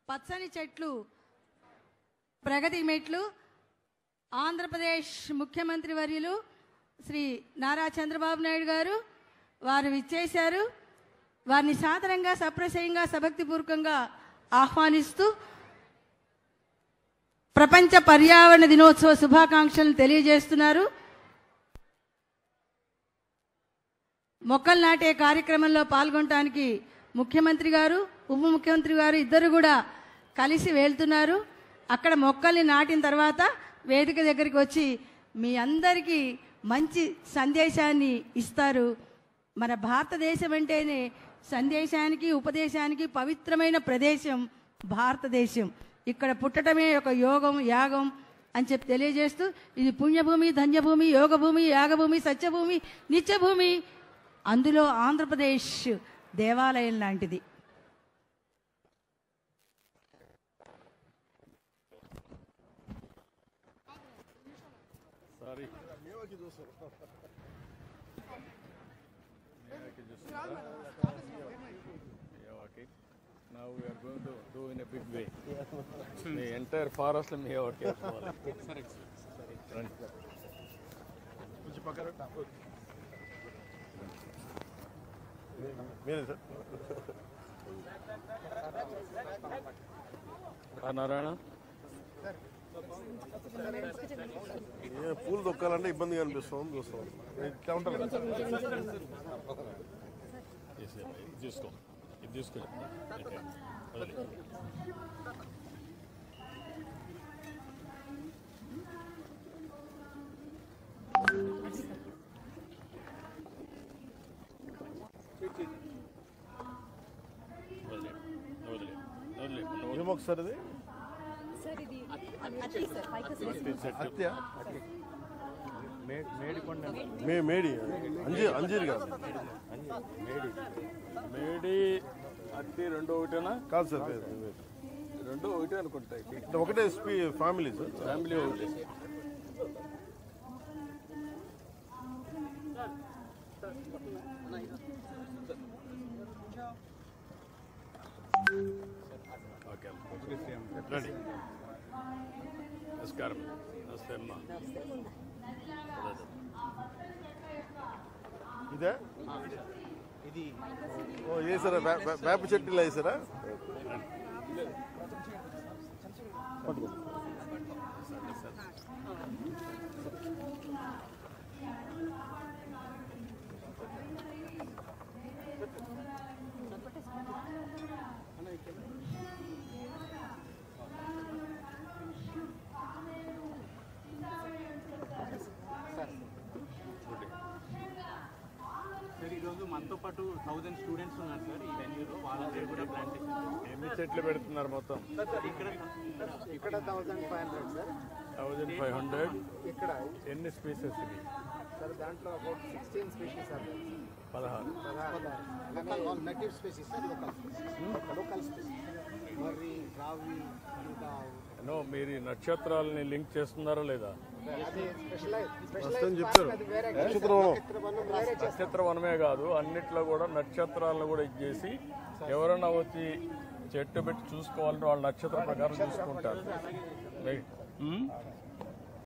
పచ్చని చెట్లు ప్రగతి మెట్లు ఆంధ్రప్రదేశ్ ముఖ్యమంత్రి వర్యులు శ్రీ నారా చంద్రబాబు నాయుడు గారు వారు విచ్చేశారు. వారిని సాదరంగా సప్రశయంగా సభక్తిపూర్వకంగా ఆహ్వానిస్తూ ప్రపంచ పర్యావరణ దినోత్సవ శుభాకాంక్షలను తెలియజేస్తున్నారు. మొక్కలు నాటే కార్యక్రమంలో పాల్గొనడానికి ముఖ్యమంత్రి గారు ఉప ముఖ్యమంత్రి గారు ఇద్దరు కూడా కలిసి వెళ్తున్నారు. అక్కడ మొక్కల్ని నాటిన తర్వాత వేదిక దగ్గరికి వచ్చి మీ అందరికీ మంచి సందేశాన్ని ఇస్తారు. మన భారతదేశం అంటేనే సందేశానికి ఉపదేశానికి పవిత్రమైన ప్రదేశం భారతదేశం. ఇక్కడ పుట్టడమే ఒక యోగం యాగం అని చెప్పి తెలియజేస్తూ ఇది పుణ్యభూమి, ధన్యభూమి, యోగభూమి, యాగభూమి, సత్యభూమి, నిత్యభూమి, అందులో ఆంధ్రప్రదేశ్ దేవాలయం లాంటిది. Now we are going to do in a big way. The entire forest may have careful. Narayana. పూలు దొక్కాలంటే ఇబ్బందిగా అనిపిస్తుంది చూస్తాం. ఇట్లా ఉంటారు తీసుకో ఇది తీసుకో ఏమొకసారి మేడి అంజీర్ కాదు మేడి అత్తి రెండు ఒకటేనా కాదు సార్ రెండు ఒకటే అనుకుంటాయి. ఒకటే ఫ్యామిలీ సార్ ఫ్యామిలీ ఒకటి. ఓకే రండి. నమస్కారం. నమస్తే అమ్మా. ఇదే ఇది వేసారా వేప చెట్టులో వేసారా? ఈరోజు మనతో పాటు 1000 స్టూడెంట్స్ ఉన్నారు సార్ ఈ వెన్యూలో. వాళ్ళ పేరు కూడా ప్లాంటేషన్. ఎన్ని చెట్లు పెడుతున్నారు మొత్తం? ఇక్కడ 1500 సార్. 1500. ఇక్కడ ఎన్ని స్పీసెస్ ఇవి సార్? దాంట్లో about 16 species sir. 16 native species sir. Local species మర్రి, రావి, ఇంకా మీరు నక్షత్రాలని లింక్ చేస్తున్నారా లేదా? చెప్తారు నక్షత్ర వనమే కాదు అన్నిట్లో కూడా నక్షత్రాలను కూడా ఇచ్చేసి ఎవరైనా వచ్చి చెట్టు పెట్టి చూసుకోవాలంటే వాళ్ళ నక్షత్ర ప్రకారం చూసుకుంటారు.